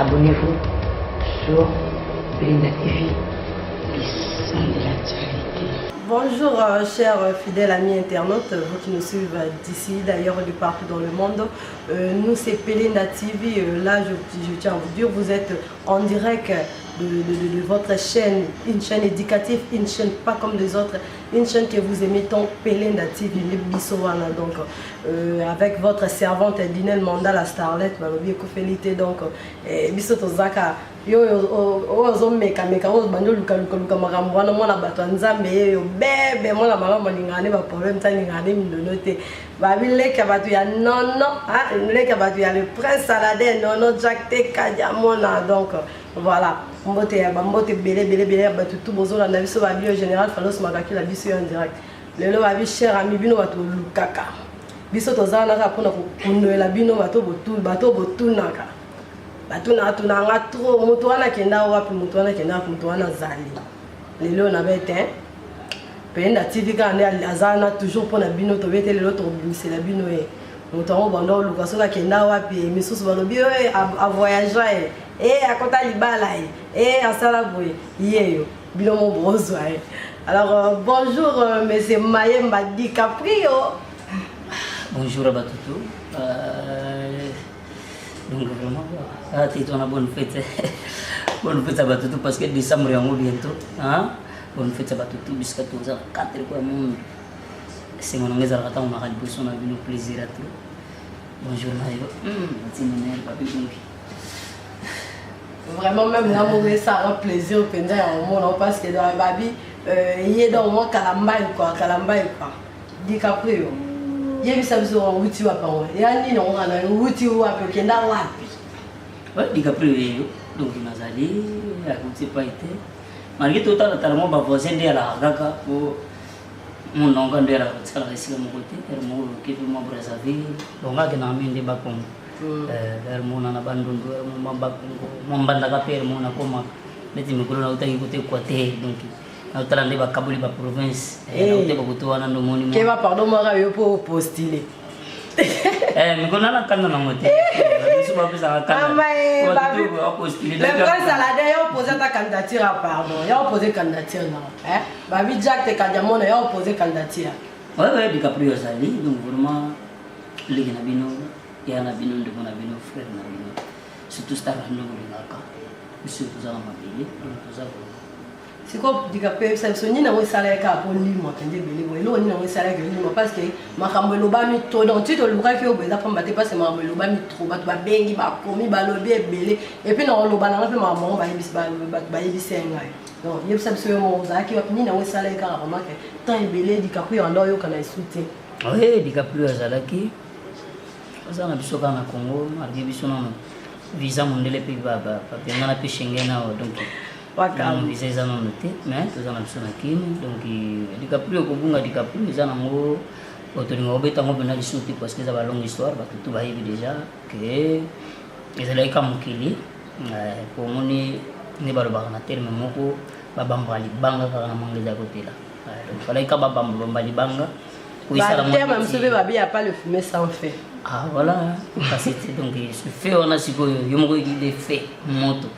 abonnez-vous sur Belinda TV, les sons de l'actualité. Bonjour chers fidèles amis internautes, vous qui nous suivent d'ici, d'ailleurs de partout dans le monde. Nous c'est Belinda TV, là je tiens à vous dire, vous êtes en direct de votre chaîne, une chaîne éducative, une chaîne pas comme les autres, une chaîne que vous aimez tant, Belinda TV, les Bissowana. Donc avec votre servante Dinel Manda, la starlette, donc Bissoto Zaka. Yo meka bando luka makambo wana mwana bato nzambe yo bebe mwana makambo lingane ba problème ta lingane mindonote babileka bato ya nono ah leka bato ya le prince Saladin nono Jack te kadia mona. Donc voilà mbote ya bambote belé bato tout bozola na biso ba bio général Falos Makaki la biso en direct lelo ba bi cher ami bino bato lukaka biso tozana ka pona ko kundoela bino bato botunaka batuna tunanga trop moto wana kenda wapi moto wana kenda moto wana zali lelo na bete Belinda TV kana azana toujours pour na bino to bete lelo to bimisela bino e moto ngo bando luka soka kenda wapi misusu balobi a voyager akota libala asala boye yeyo bino mo bozwa alors bonjour monsieur Mayemba DiCaprio. Bonjour à Batutu. Donc vraiment, tu as une bonne fête. Bonne fête à Batutu parce que décembre est bientôt. Hein? Bonne fête à Batutu jusqu'à tous les 4 mois. C'est mon nom, on a eu plaisir à tout. Bonjour Maïo. Vraiment même l'amour ça un plaisir pendant un moment parce que dans la babi il est dans moi Kalambaï quoi. DiCaprio. Yemi sabiso wa wuti wa pawe yani no ngana wuti wa pe kenda wapi ouais DiCaprio donc nazali akuti pa ite malgré tout ta talamo ba voisin de la gaga pour mon nom quand era tsala ici mon côté er mo ke mo Brazzaville donc ga na minde ba kom er mo na bandundu er mo ba mo mbanda ka per mo na koma leti mikolo na utangi kote kwate donc na utalande ba kabuli ba province na ute ba kutuana ndo moni ke ba pardon mara yo pour postuler mikona na kanda na mote biso ba pesa kanda ba postuler le prince Saladin yo poser ta candidature pardon yo poser candidature non ba bi Jack te kadiamona yo poser candidature ouais DiCaprio sali donc vraiment ligi na bino ya na bino ndo na bino frère na bino surtout star ndo ngaka biso tuzala mabili tuzala c'est quoi DiCaprio ça soni na wesala ka pour limo kende bele bo elo ni na wesala ke limo parce que makambo loba mi to donc tu to luka ki obeza pamba te parce makambo loba mi trop bato ba bengi ba komi ba lobi ebele et puis na loba na pe makambo ba yebisi ba yebisi ngai donc yeb ça so mo za ki ni na wesala ka remarque tant ebele DiCaprio ando yo kana isuti oui DiCaprio azalaki azana biso kana Congo mardi biso na visa mondele pe ba penga na pe Schengen na donc on disait ça non noté mais tout ça na kini donc DiCaprio ko bunga DiCaprio za na ngo otolinga obeta ngo bena lisuti parce que ça va longue histoire ba tout ba yebi déjà que ezalaki ka mokili pour moni ne ba ba na terme moko ba bambali banga ka na mangeza kotela donc fallait ka ba bambali banga pour ça la terme msebe ba bi a pas le fumer sans feu. Ah voilà parce que donc ce fait on a siko yo moko qui fait moto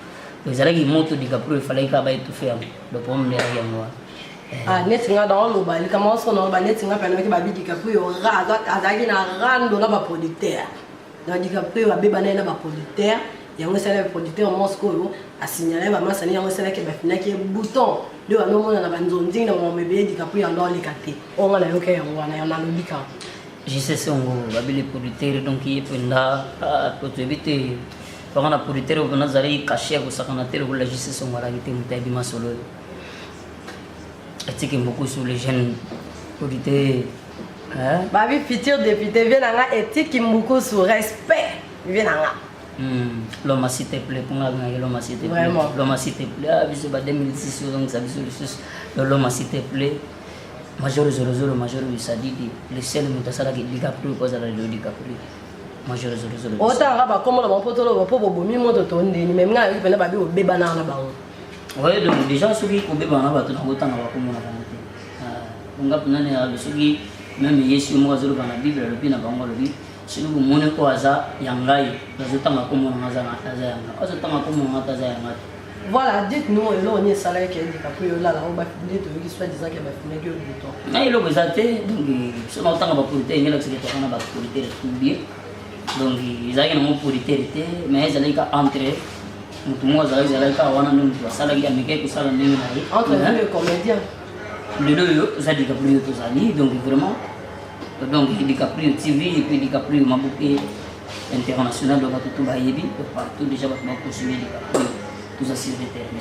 ezalaki moto DiCaprio fallait ka ba étouffer le problème de rien moi netinga dans le bal comment son nom netinga pena ki ba bi DiCaprio raza azaki na rando na ba producteur donc DiCaprio ba beba na ba producteur yango sala producteur Moscow a signalé ba masani yango sala ke ba finaki bouton de wa no mona na banzonzi na mo mebe DiCaprio ando likate on na yo ke yango na yana lobika je sais c'est ngo ba bi les producteurs donc il penda pour éviter quand on a producteur on a zali caché ko sakana tele ko la justice on wala gite mutabi masolo atiki beaucoup sur les jeunes producteurs babi futur député vient nga éthique beaucoup sur respect vient nga l'homme s'il te plaît pour nga l'homme s'il te plaît l'homme s'il te plaît ah biso ba 2006 donc ça biso l'homme s'il te plaît major 00 major Sadidi le seul mutasala ki DiCaprio ko zala le DiCaprio major 00 autant nga ba comme le potolo ba po bomi moto to ndeni même nga pena ba bi obeba na na bango ouais donc déjà ceux qui obeba na ba to na botanga ba komona bango te nga pena ne a ceux qui même yesu mo zolo ba na bible le pina bango le si vous monez quoi ça yangai vous êtes en commun en azana azana vous êtes en commun en azana. Voilà, dites-nous, là on est salaire qui est DiCaprio là on va finir de soit disant qu'il va finir que le bouton. Mais il a besoin donc si on entend la politique il y a que c'est que on a la politique tout bien. Donc ils ont une politique mais ils allaient entrer tout le monde allait quand on a nous salaire qui a mis que ça la entre les comédiens. Les deux ça DiCaprio tout ça donc vraiment donc DiCaprio TV et puis DiCaprio Mabouké international donc tout baïbi partout déjà va consommer DiCaprio tout ça c'est déterminé.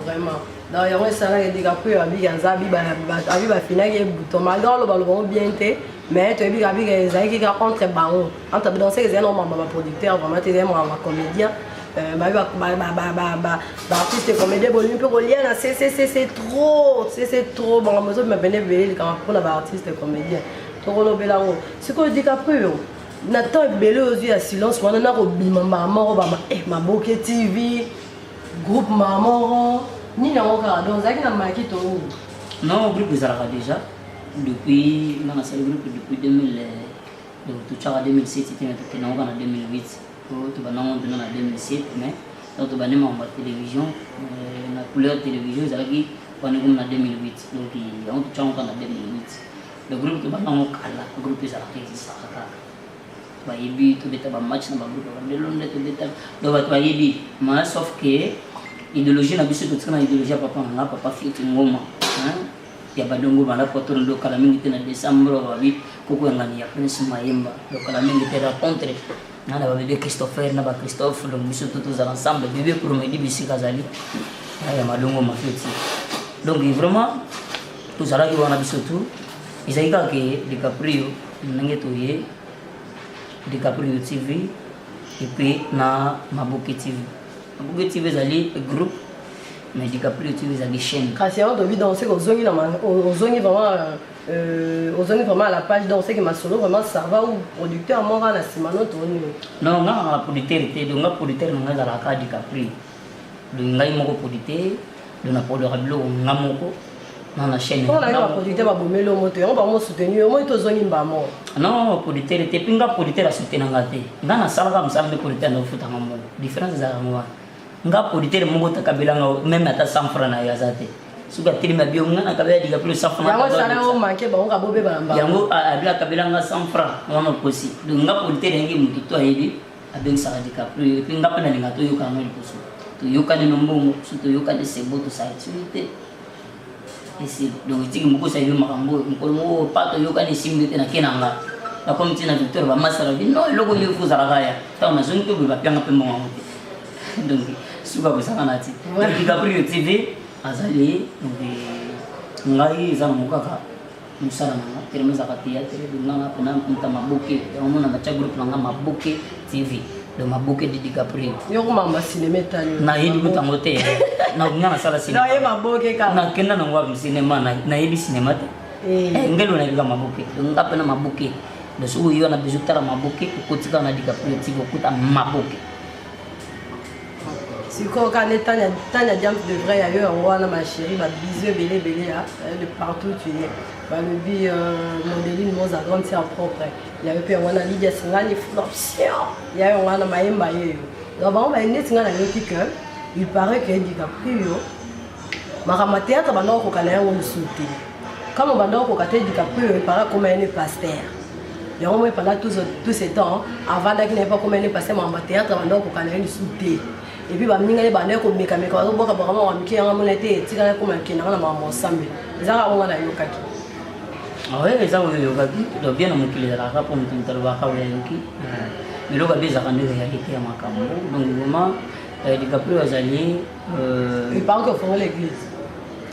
Vraiment. D'ailleurs ça là DiCaprio abi ganzabi ba finir bouton malgré le ballon bien té mais tu as vu que ça qui entre baron entre danser les énormes producteurs vraiment tes énormes comédiens artiste comédien bon un peu relié c'est trop bon moi me bénévole quand pour la artiste comédien trop le belango c'est quoi DiCaprio Nathan belé aux yeux à silence on a robima maman ma Boké TV groupe maman ni na ngaka donc ça qui na marqué to non groupe Zara déjà depuis on a le groupe depuis 2000 donc tout ça en 2007 c'était en 2008 tout va non en 2007 mais donc tout va même en télévision la couleur télévision ça qui on est comme en 2008 donc on tout ça en 2008 le groupe tout va non kala le groupe Zara qui existe ça bah il tout bêta match dans le groupe de Londres tout bêta donc bah il mais sauf que idéologie na biso tout ça idéologie papa fille ngoma hein ya badongo bala poto ndo kala mingi tena décembre babi koko ngani ya Prince Mayemba do kala mingi tena rencontre na bébé Christopher na ba Christophe donc biso tous ensemble bébé pour me dire bisi kazali ya madongo mafeti donc vraiment tout ça là qui wana biso tout isaika ke DiCaprio nange toye DiCaprio TV et puis na Maboké TV Maboké TV zali groupe mais DiCaprio TV zali chaîne kasi on doit danser aux zongi vraiment à la page danser que ma solo vraiment ça va ou producteur moi na simano toni non nga producteur était donc nga producteur nga za la ka DiCaprio donc ngai moko producteur de na polo rablo nga moko na chaîne on a un producteur ba bomelo moto on va mo soutenir moi to zongi mbamo non producteur était pinga producteur a soutenir nga te nga na sala ka msala de producteur na futa ngamo différence za ngwa nga producteur mongo takabela nga même ata 100 francs na yazate suka tilima bio nga na kabela DiCaprio 100 francs yango sala o manke ba nga bobe ba mba yango abila kabela nga 100 francs wana posi donc nga producteur ngi mutu to ayebi aben sa DiCaprio pinga pana linga to yoka ngeli poso to yoka ni nombongo to yoka de sebo to sa activité ici donc tiki moko sa yoka makambo mko pato yoka ni simbe na kenanga na comme tina Victor ba masala bi no logo ni fuza ragaya ta na zone to ba pyanga pembo ngamote donc suka kusaka nati DiCaprio TV azali ngai za mukaka musala na termeza ka théâtre dunga pena mta Maboké on na cha groupe na Maboké TV de Maboké de DiCaprio yo mama cinéma tani na yidi mutangote na ngana sala cinéma na ye Maboké ka na kenda na ngwa cinéma na yidi cinéma te ngelo na yidi Maboké dunga pena Maboké de so yo na bizutara Maboké kotika na DiCaprio TV kuta Maboké. Si quand Tania Diam devrait ailleurs, on voit ma chérie, ma biseux belé de partout tu es. Le bi modéline mon grande c'est propre. Il y avait puis on a Lydia Singani flopsion. Il y a on a Maïmba yo. Donc on va net Singana yo que il paraît que DiCaprio ma théâtre bando ko kala on sauter. Comme on bando ko kate DiCaprio il paraît comme un pasteur. Et on va pendant tous ces temps avant qu'il n'ait pas comme un pasteur ma théâtre bando ko kala on sauter. Et puis baminga les bande ko meka ko boka vraiment wa miki yanga monete tika ko makina na mama sambe zaka on na yokaki ah ouais ça on yokaki do bien mon kile la ka pour mutu talwa ka wala yoki milo ka bisa kan ndio réalité ya makambo donc vraiment DiCaprio azali il parle que font l'église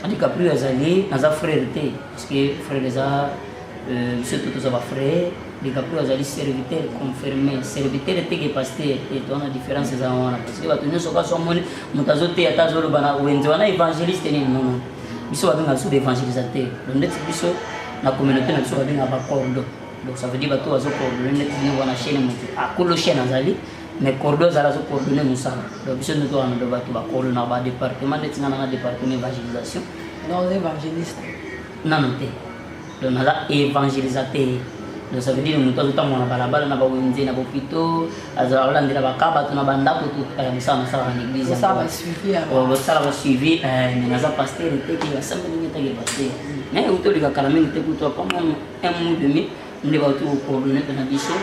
DiCaprio azali na za frère té parce que frère les a surtout tous va frère DiCaprio azali serviteur confirmé serviteur était que pasteur et on a différence za wana parce que batu nyoso ka somoni mutazote atazolo bana wenze wana évangéliste ni non biso babinga sous évangélisateur donc biso na communauté na biso babinga ba cordo donc ça veut dire batu azo coordonner net ni wana chaîne mutu akolo chaîne azali mais cordo zala zo coordonner musala donc biso nto wana do batu ba cordo na ba département net na département évangélisation non évangéliste non non te donc na évangélisateur donc ça veut dire mutu azotambola na balabala na bawenze na bopito azolandela bakaba to na bandako to misala nasala na église basala basuivi naza pasteur teke basambeli ngetake pasteur mais utolikakala mingi te kutu apamo un mois demi nde bauti kocoordonne mpena biso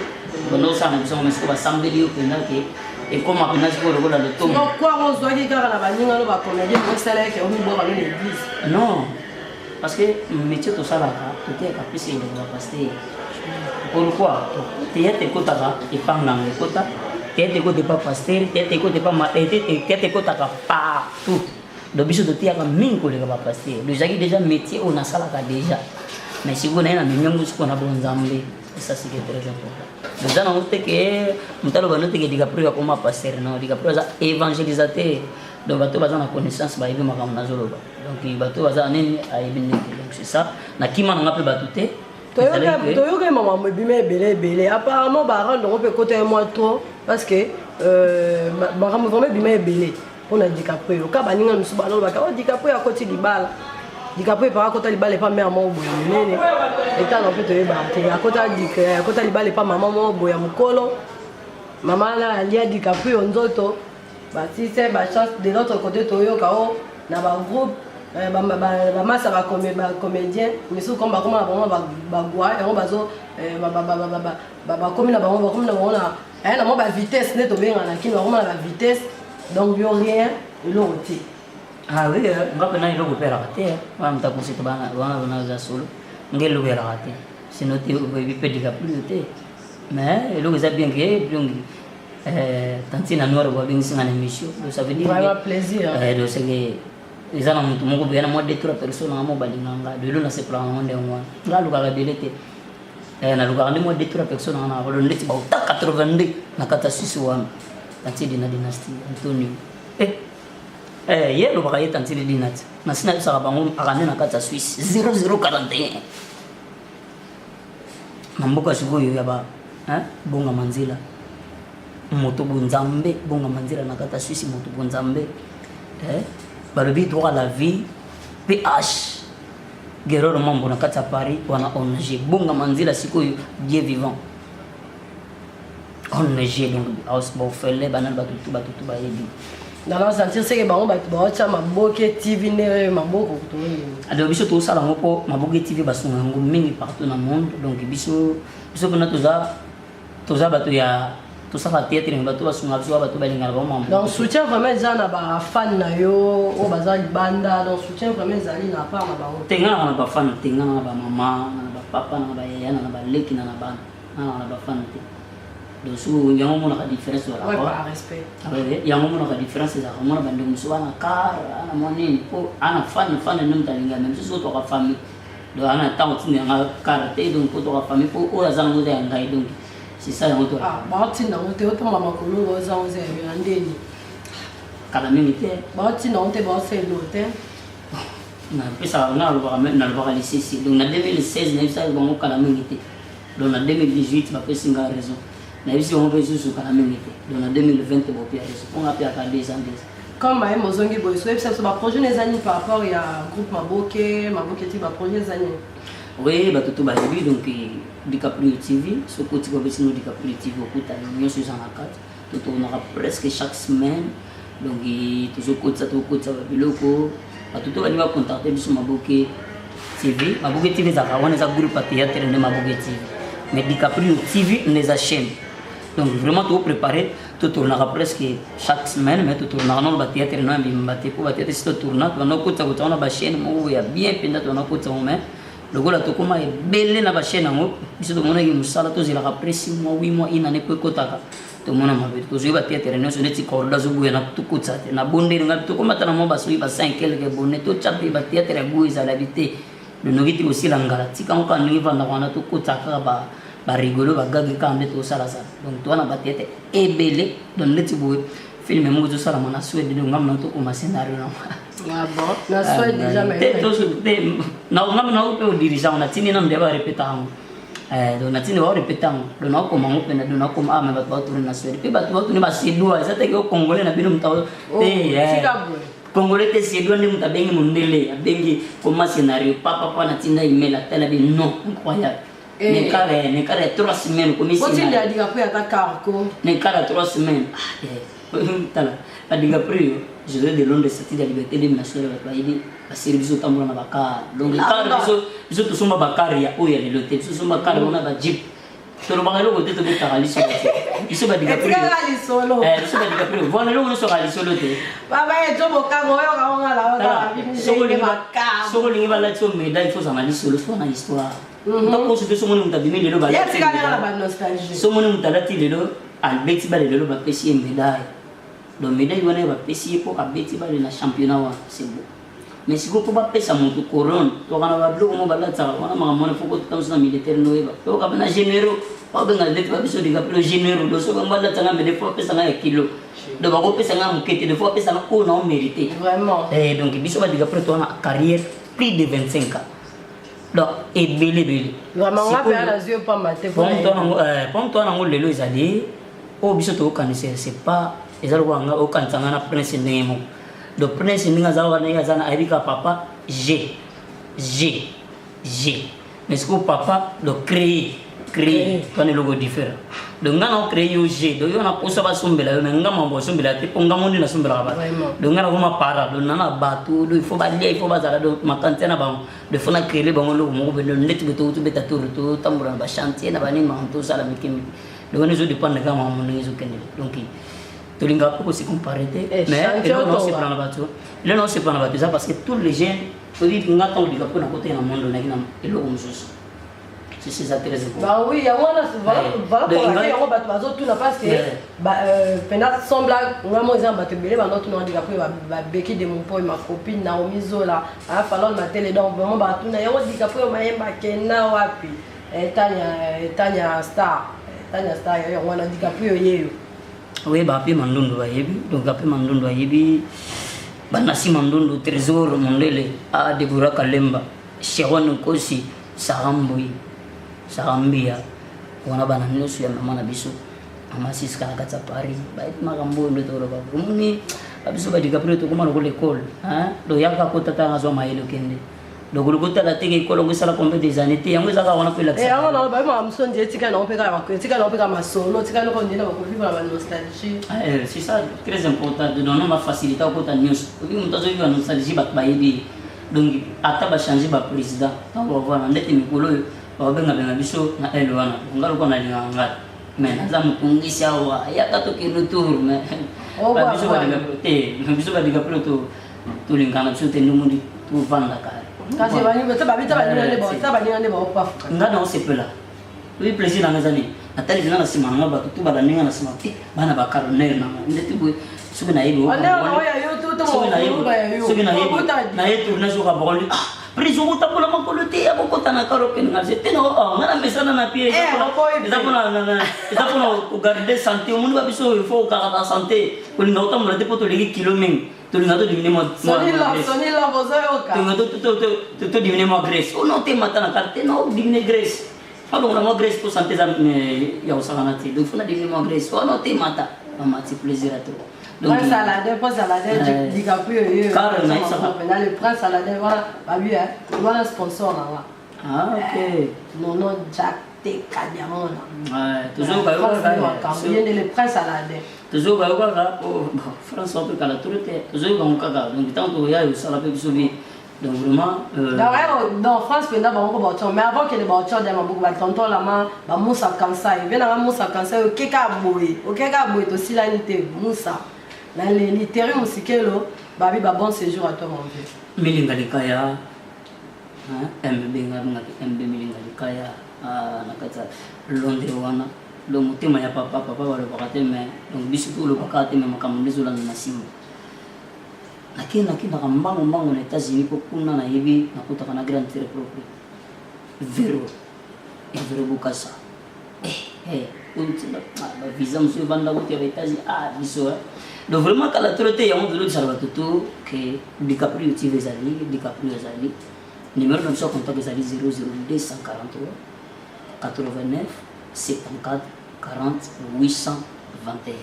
bando osala na biso mesiko basambeli yo mpenza ke ekoma mpenza sikoyo lokola lotomo ozwaki kaka na baninga no bacomédien mosalaki omiboka no l'église non parce que métier tosalaka toteyaka mpesi eloko bapasteur pourquoi teyete ekotaka epanganga ekota teyete ekota epa pasteur teyete ekota epa teyete ekotaka partout donc biso toteyaka mingi koleka bapasteur ezalaki déjà métier oyo nasalaka déjà mais sikoyo naye na mimiongo sikoyo na bonzambe ça c'est très important donc eza nango teke moto aloba no teke DiCaprio akoma pasteur non DiCaprio aza évangélisateur donc bato baza na connaissance bayebi makambo nazoloba donc bato baza nini ayebi nini donc c'est ça nakima nanga mpe bato te toyoka makambo ebima ebele apparemment barandongo mpe kota ye mwa trop parce que makambo vraiment ebima ebele mpona DiCaprio ka baninga misu balobaka o DiCaprio akoti libala DiCaprio epaka akota libala epa mare moko boye monene etanga mpe toyebaka te akota libala epa mama moko boye ya mokolo mama na alia DiCaprio nzoto batise bachance de l'autre côté toyoka o na bagroupe bamasa bacomédien misu comme bakoma na bango bagwa yango bazo bakomi na bango bakomi na bango na mwa bavitesse nde tobengana kini bakoma na bavitesse donc yo rien eloko te ah oui nga mpena eloko epelaka te wana moto akonsete wana naza solo nga eloko elaka te sino te oyebi mpe DiCaprio te mais eloko eza bien ke donc tantine na noire babengisinga na émission donc ça veut dire plaisir donc c'est que eza na motu moko boye na mwa 2-3 personnes anga mo balinga nga lelo nasepelaka nango ndenge wana nga alukaka ebele te nalukaka nde mwa 2-3 personnes anga nakolo ndeti bauta 82 na kati ya suisse wana tantine na dynastie antonio ye alobaka ye tantine dinati nasi nayebisaka bango akande na kati ya suisse 0041 na mboka sikoyo ya bongama nzela moto bonzambe bongama nzela na kati ya suisse moto bonzambe balobi droit à la vie PH guerrero mambo na kati ya Paris wana ONG bongama nzela sikoyo Dieu vivant ONG donc baofele banani batutu bayebi nalo sentir seke bango bato baotya maboke TV nde maboko kutoyini donc biso tosala yango mpo maboke TV basunga yango mingi partout na monde donc biso mpena toza bato ya tosala théâtre mais bato basunga biso bato balingana bango donc soutien vraiment eza na bafan na yo oyo baza libanda donc soutien vraiment ezali na part na bango tengana na bafan tengana na bamama na bapapa na bayaya na baleki na bana na bafan te donc so yango monaka différence yango monaka différence ezaka mona bandeko mosusu ana kar ana mwa nini mpo ana fan nde moto alingana me mosusu toka famille donc ana ntango ntina yanga kar te donc mpo toka famille mpo oyo aza nango eza ya ngai donc c'est ça yango to baotinda ngo te otomba makolo oza oza ya ndeni kala mingi te baotinda ngo te baoselo te napesaka nalobaka lisesi donc na 2016 nayebisaki bango kala mingi te donc na 2018 bapesinga raison nayebisi bango mpe susu kala mingi te donc na 2020 bopia raison mponga mpe aka 2 ans comme maye mozongi boye soyebisa biso baprojet na eza nini par rapport ya groupe maboke ti baprojet eza nini oui batoto bayebi donc DiCaprio TV soki oti babesino DiCaprio TV okutana nyonso eza na kati totournaka presque chaque semaine donc tokotisa babiloko batoto balingi bacontacte biso maboke TV ezalaka wana eza groupe ya théâtre nde maboke TV mais DiCaprio TV nde eza chaîne donc vraiment toprépare totournaka presque chaque semaine mais totournaka nano bathéâtre no yambima bate po bathéâtre si totourna tobanda kokotisa kota wana bachaîne moko ya bien mpenza tobanda kokotisa ngo mais lokola tokoma ebele na bachaîne yango biso tomonaki mosala tozelaka près 6 mois 8 mois inane po ekotaka tomona mabe tozwi bathéâtre nyonso neti corda azobuya na tokotisa te na bondeli ngai tokomata na mwa basoki ba 5 quelque bone totya mpe bathéâtre ya boye ezalabi te lonoki ti kosila ngala tika ngo kaka ndenge vandaka wana tokotisa kaka barigolo bagage kaka nde tosalasala donc towana bathéâtre ebele donc neti boye filme moko tosalama na Suède donc ngamna tokoma scénario nango na Suède déjà ngambi nango mpe odirigeango natindi nano nde barepeta yango donc natindi baorepeta yango donc nakokoma ngo mpena donc nakokoma ame bato batourne na Suède mpe bato batourne basédois eza teke congolais na bino moto congolais te sédois nde moto abengi mondele abengi koma scénario papa natinda email atala bi non incroyable nekara 3 semaines kotinda DiCaprio aka carco nekara 3 semaines tala la DiCaprio je vais de Londres sorti de la liberté de nationale ba yidi ba service otambola na bakar donc car biso to soma bakar ya oya le lote biso soma bakar on a ba jeep to lo bangalo ko teto beta kaliso biso ba DiCaprio biso ba DiCaprio vona lo so kaliso lote baba e jobo kango yo ka nga la soko lingi bala tso médaille faut s'en aller sur le fond na histoire donc on se fait somo muta bimeli lo bala ya tika na ba nostalgie somo muta lati lelo albeti ba lelo ba pesi médaille donc médaille wana ba pesi ko abeti ba na championnat wa c'est bon mais si vous pouvez pas pesa mon couronne to kana ba blo mo bala tsa wana ma mona foko tamso na militaire no eba to ka na généraux ba benga leti ba biso DiCaprio généraux do so ba bala tsa na me des fois pesa na kilo de ba ko pesa na mukete de fois pesa na ko na mérité vraiment donc biso ba DiCaprio to na carrière plus de 25 ans donc et belé vraiment on va la yeux pas maté pour toi na ngol lelo ezali o biso to kanise c'est pas ezalo wanga o kantanga na prince ndemo do prince ndinga zalo na yazana abika papa G mais ce que papa do créer quand le logo différent donc ngana créer yo G do yo na posa ba sombela yo nga mambo sombela te ponga mondi na sombela ba donc ngana ko ma para do nana batu do il faut ba lia il faut ba zala do makantena ba de fona créer ba ngolo mo be net beto to beta to tambura ba chantier na ba ni manto sala mekemi do ngana zo dépendre ga mamu ngizo kende donc tolinga poko se comparer mais non c'est pas na batu le non c'est pas na batu ça parce que tous les jeunes faut dire ngata on DiCaprio na côté na monde na kina elo mususu c'est ça très important bah oui ya wana voilà pour aller on bat bazo tout na parce que pendant semble ngamo exemple bato belé bando tout na DiCaprio ba beki de mon pote ma copine Naomi Zola a falloir ma télé donc vraiment ba tout na yo DiCaprio mayemba kena wapi Tanya Star yo wana DiCaprio yeyo oui ba pe mandondo ba yebi donc ba pe mandondo yebi banasi mandondo trésor mondele a Deborah Kalemba Sharon Kosi Sarambia wana bana nyusu ya mama na biso mama siska na kata Paris ba makambo ndo to ba muni biso ba DiCaprio to kuma ko l'école do yaka ko tata ngazo mailo kende do ko ko tata teke ko longo sala combien des années te yango zaka wana ko la yango na ba ma msonje tika na opeka ba tika na opeka masolo tika no ko ndina ba ko vivre la nostalgie c'est ça très important de donner ma facilité ko ta news ko bi mutazo bi nostalgie ba yebi donc ata ba changer ba président donc voilà ndeti mikolo ba benga biso na elwana ngalo ko na linga mais naza mutungisi awa yaka to ki retour mais ba biso ba DiCaprio to lingana biso te numundi to vanda kare kasi bani beta ba ni ba pa ngana o sepela oui plaisir na ngazali atali ngana sima nga ba to ba ninga na sima ti bana ba caroner na ndeti bo subi na yebo na yetu na soka boli prison ko tapola makolo te ya ko tana karo ken ngase te no ngana mesana na pie eza pona ko garder santé o mundo ba biso il faut ka ta santé ko ni ngota mo te poto legi kiloming to ni ngato divine mo soni la bozo ka to ngato to divine mo grace o no te mata na carte no divine grace alors la mo grace pour santé ya osana te donc faut na divine mo grace o no te mata mama ti plaisir à toi. Donc prince Saladin DiCaprio le prince Saladin voilà sponsor là. Ah ok. Non Jack Diamond. Toujours le prince Saladin. Toujours François peut la autorité. Toujours donc tant que ya sala pe bisobi. Donc vraiment dans France pendant bango boton mais avant que les boton de mambo ba tonton la ma ba Moussa Kansa il vient na Moussa Kansa o keka boy to silanité Moussa na les littéraires musikelo ba bi ba bon séjour à toi mon vieux milinga likaya MB milinga likaya na kata Londres wana lo mutema ya papa wale bakate mais donc bisu lo bakate mais makamundizo la na simu lakini mbango na États-Unis ko kuna na hivi nakuta kana grand terre propre vero bukasa untina ba visa mso banda ko ya États-Unis biso donc vraiment kala troté ya mo velo salva tout que DiCaprio TV zali numéro de son contact zali 00243 89 74 40 821.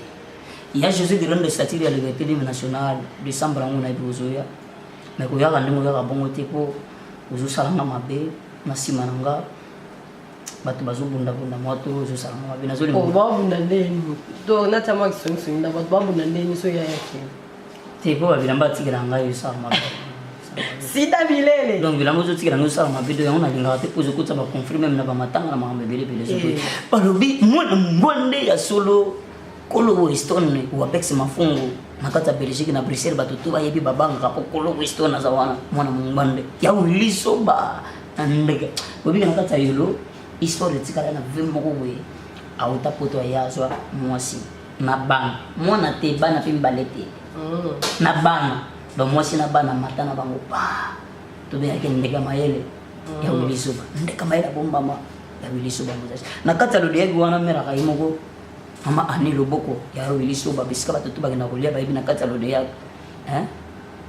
Il y a Jésus de l'homme de statut de la liberté nationale de Sambrango na Bizoya. Mais ko yaka ndimo yaka bongo te ko uzu salanga mabe na simananga. bato bazobunda moto ozosalama mabe babunda ndeni to natyama kisongisongi na bato babunda ndeni so yayaki te po babilamba atikela ngai osala mabe sida bilele donc bilamba ozotikela ngai osala mabe to yango nalingaka te po ezokotisa baconflit meme na bamatanga na makambo ebelebele soki balobi mwana mbonde ya solo kolo weston wapex mafungu na kati ya Belgique na Bruxelles bato to bayebi babangaka po kolo weston aza wana mwana mbonde ya wiliso ba ndeke bobika na kati ya yolo histoire etikala na ve moko boye auta poto ayazwa mwasi na bana mwana te bana mpe mibale te na bana donc mwasi na bana mata na bango pa tobengaki ndeka mayele ya wiliso ba ndeka mayele abombama ya wiliso ba mozazi na kati ya lodiaki wana meraka ye moko mama ani loboko ya wiliso ba bisika bato to bakenda kolia bayebi na kati ya lodiaki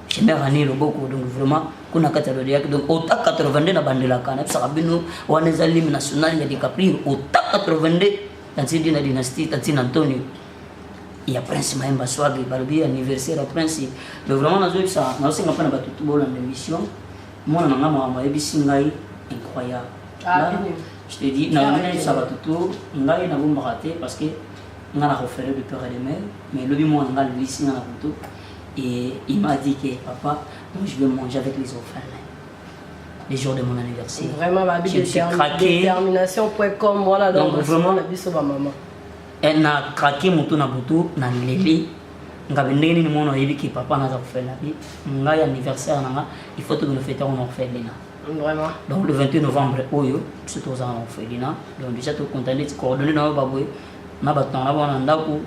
chimère ani loboko donc vraiment kuna kati ya lodiaki donc ota 82 na bandelaka na bisaka bino wana eza lime national ya DiCaprio ota 82 tanti na dynastie tanti na Antonio ya prince Maemba Swag balobi anniversaire ya prince donc vraiment nazoyebisa naosenga mpa na bato to bolanda émission mwana na nga makambo ayebisi ngai incroyable je te dis naomenayebisa bato to ngai nabombaka te parce que nga na reféré de père et de mère mais lobi mwana nga lelisi nga na poto et il m'a dit que papa donc je vais manger avec les orphelins les jours de mon anniversaire vraiment ma je suis craqué détermination.com voilà donc vraiment la biso ba maman et na craqué moto na boto na leli ngabe ndenge nini mwana oyebi ki papa naza kofela bi ngai anniversaire nanga il faut que nous fêtions en orphelinat vraiment donc le 28 novembre oyo surtout aux orphelinat donc déjà tout content coordonner na babwe na bato na bona ndako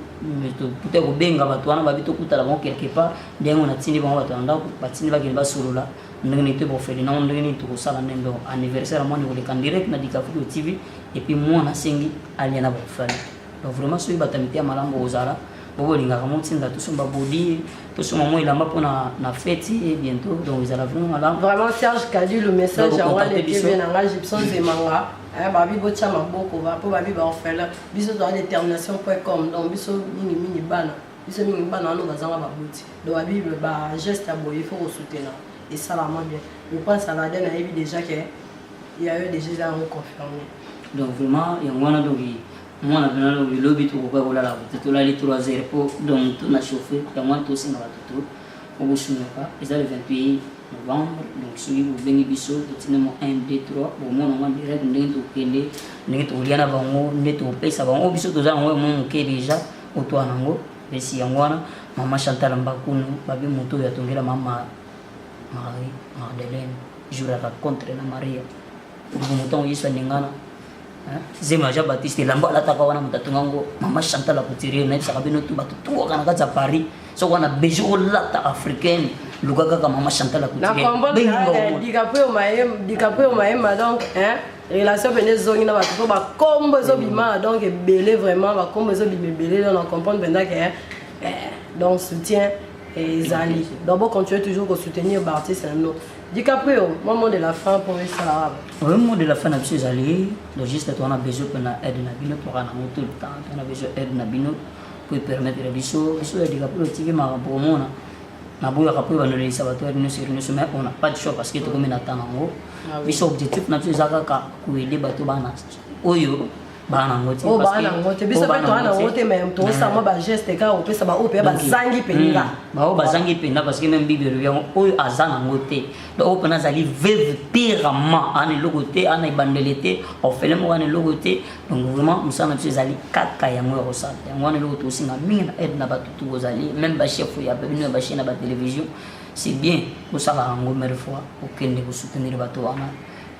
peut-être kobenga bato wana babi tokutala bango quelque part ndenge on atindi bango bato na ndako batindi bakende basolola ndenge nini te bofeli na ndenge nini tokosala ndenge anniversaire mwana koleka direct na DiCaprio TV et puis mwana asengi alia na bafali donc vraiment soki batamite ya malamu ozala bobolingaka motinda tosomba bodi tosomba mo ilamba mpona na fête et bientôt donc ezala vraiment malamu vraiment Serge Kadi le message ya wana TV na nga Gibson Zemanga babi botia maboko po babi baorphelin biso toa détermination.com donc biso mingi bana wana bazanga baboti donc babi ba geste ya boye il faut soutenir et ça la moi bien je pense à la dernière évi déjà que il y a eu déjà confirmé donc vraiment yango wana donc mwana bena lo lobi to ko ko la to la li 3h po donc to na chauffer yango wana to singa bato to ko sunoka eza le 28 novembre donc soki bobengi biso totinemo 1 2 3 bomona ngo direct ndenge tokende ndenge tokolia na bango nde topesa bango biso toza yango mo moke déjà otwa nango besi yango wana mama Chantal Mbakunu babi moto oyo atongela mama Marie Madeleine juraka contre na Maria moto oyo yesu alingana Zema Jean Baptiste lamba lataka wana mutatunga ngo mama Chantal la Couturier na bisaka bino tu bato to kana kati ya Paris so wana bejo lata africaine lukaka kama mama Chantal la Couturier na kombo DiCaprio Maemba donc relation pene zongi na bato ba kombo zo bima donc belé vraiment ba kombo zo bima belé on comprendre pendant que donc soutien et Zali d'abord continuer toujours à soutenir l'artiste nous DiCaprio moment de la fin pour ça au moment de la fin na biso Zali donc juste on a besoin de aide na bino pour ana tout le temps on a besoin d'aide na bino pour permettre la biso DiCaprio TV ma pour mona na boya kapo bano le sabato nous sur nous mais on n'a pas de choix parce que to comme na tanango biso objectif na biso zaka ku aider bato bana oyo bana ngote parce que bana ngote biso bato ana ngote même to ça moi ba geste ka o pesa ba o pe ba zangi penga ba o ba zangi penga parce que même bible revient oyo azana ngote donc on a zali veuve purement en logoté en ibandelité on fait le mot en logoté donc vraiment nous sommes biso zali kaka ya ngo rosal yango na logoto singa minga aide na bato to zali même ba chef ya bino ba chaîne na ba télévision c'est bien pour ça la ngo mère fois okende ko soutenir bato wana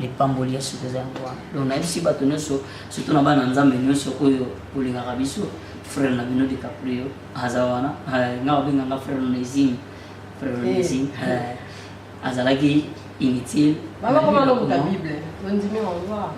les pambolia sur des endroits donc na bisi bato nyonso surtout na bana nzambe nyonso oyo olingaka biso frère na bino DiCaprio azawana nga obenga nga frère Nezim azalaki inutile baba comment on la Bible on dit mais on voit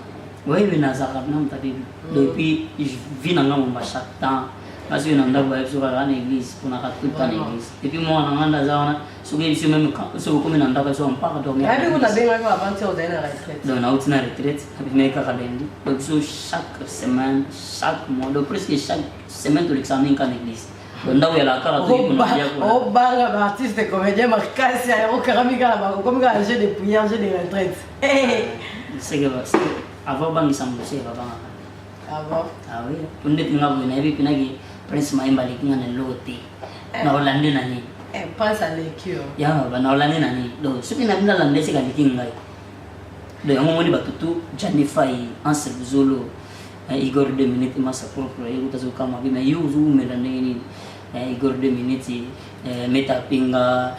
oui mais nazaka na mta Bible depuis je vis na ngamba chaque temps parce que nanda ba biso ka na église pour na ka tout temps église et puis moi na nganda zawana soki biso même so comme nanda ka so on part donc mais on a bien avant de aller à la retraite donc na utina retraite avec ka kalendi donc so chaque semaine chaque mois donc presque chaque semaine de l'examen en église donc ndawo ya la kara to kuna ya ko banga ba artiste comédien makasi ya ko karamika ba comme ka jeu de prière jeu de retraite c'est que avant bangisa mose babanga Avant. ah oui tunde tingabu na hivi pinagi prince maimba likinga na lote na Hollande nani Prince Alekio. ya bana Hollande nani do suki na bina lande se kalikinga do ya momoni batutu janifai anse zolo Igor 2 minutes masa propre yego tazuka mabi na yuzu melaneni Igor 2 minutes meta pinga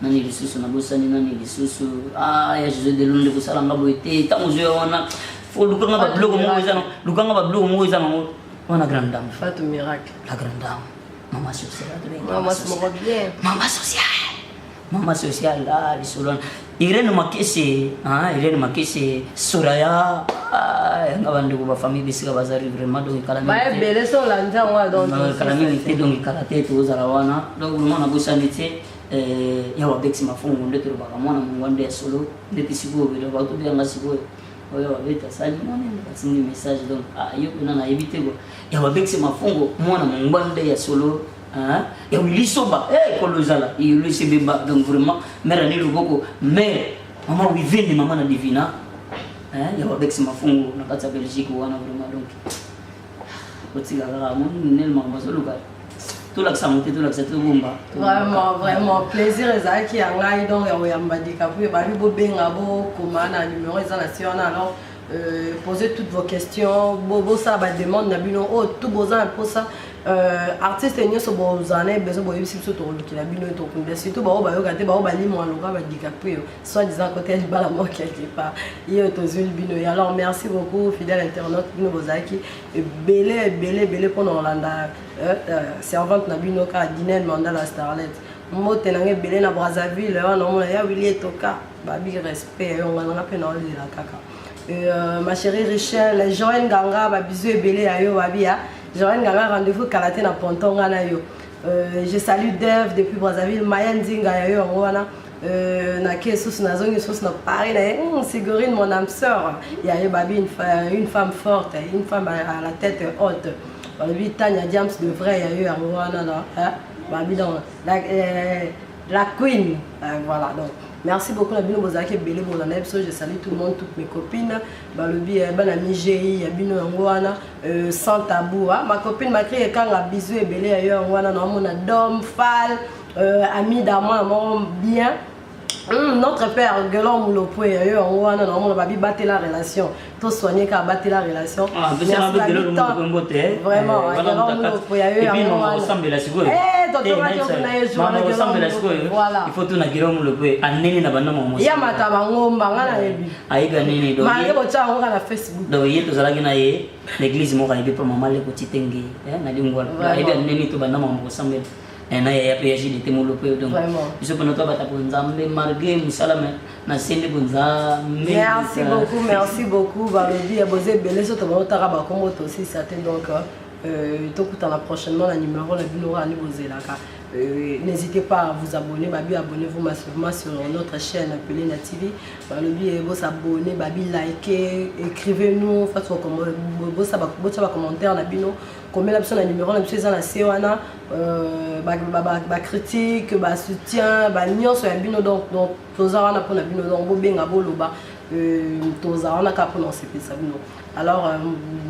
nani lisusu na bosani nani lisusu ya José de Lunde kusala ngabo ete tamuzo wana fo lukanga ba blogo mo izana wana grande dame Fatou Miracle. la grande dame maman sociale maman sociale là lisolon Irene Makese Soraya ngabandu ba famille bisika bazari vraiment donc kala Ba bele so la nzangwa donc kala mimi te donc kala te to zarawana donc vraiment na bosani te ya wabexi mafungu ndeto bakamwana mungwande ya solo ndeti sigo belo ba to bianga sigo oyo wabeta sali nani basingi message donc yo kuna na ebite go ya wabexi mafungu mwana mungwande ya solo ya wilisomba kolozala ilisi bimba donc vraiment mère ni luboko mère maman wivini maman na divina ya wabexi mafungu na kata Belgique wana vraiment donc otiga la mon nel mamba soluka tout l'accent tout bomba vraiment plaisir ezaki ya ngai donc ya oyambadika po ba bi bo benga bo komana numéro eza na siona alors posez toutes vos questions bo ça ba demande na bino tout boza un peu ça artiste nyoso bozana bezo boyebi biso to lokila bino to kunda surtout ba ba yoka te ba ba limo aloka ba dikaprio soit disant côté du bala mo quelque part iyo to zul bino alors merci beaucoup fidèle internaute bino bozaki belé pendant Hollanda servante na bino ka Dinel Mandala Starlet mote na belé na Brazzaville on a ya Willy Toka ba big respect on a pe na oli la kaka ma chérie Richel Joël Ganga ba bisu belé ayo babia Joël Ganga rendez-vous kalaté na pontonga na yo je salue Dev depuis Brazzaville Maya Nzinga yo wana na kesus na zongi sus na Paris na Sigorine mon âme sœur il y a babi une femme forte une femme à la tête haute babi Tanya Diams de vrai il y a eu wana na babi dans la queen voilà donc merci beaucoup na bino bozaki belé bon na episode je salue tout le monde toutes mes copines balobi bana migéi ya bino wana sans tabou ma copine m'a crié quand la bisou et belé ayo wana na mona dom fal ami d'amour bien notre père Guelon Moulopo ayo wana na mona babi battre la relation to soigner ka battre la relation vraiment Guelon Moulopo ayo et puis on ressemble la sigo il faut tout na Guelon Moulopo aneni na bana mo ya mata bangomba ngana yebi aiga nini do ma yebo cha ngo na Facebook do yeto zalaki na ye l'église mo ka yebi pa mama le ko titenge na lingwa aiga nini to bana mo ressemble na ya PSG de Moulopo donc je peux noter bata bonzambe margué musalama na sende bonzambe merci beaucoup balobi abozé belé soto botaka ba kombo to aussi certain donc tokutana prochainement na numéro na bino ani bozelaka n'hésitez pas à vous abonner babi abonnez-vous massivement sur notre chaîne Pelena TV balobi vous abonner babi liker écrivez-nous faites vos commentaires na bino combien la personne na numéro na biso na sewana ba critique ba soutien ba nyonso ya bino donc tozara na pona bino donc bobenga boloba tozara na ka pona sepesa bino alors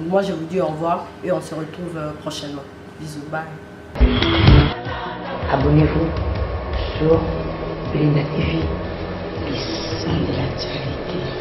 moi je vous dis au revoir et on se retrouve prochainement bisous bye. Abonnez-vous sur Pelena TV, les sons de l'actualité.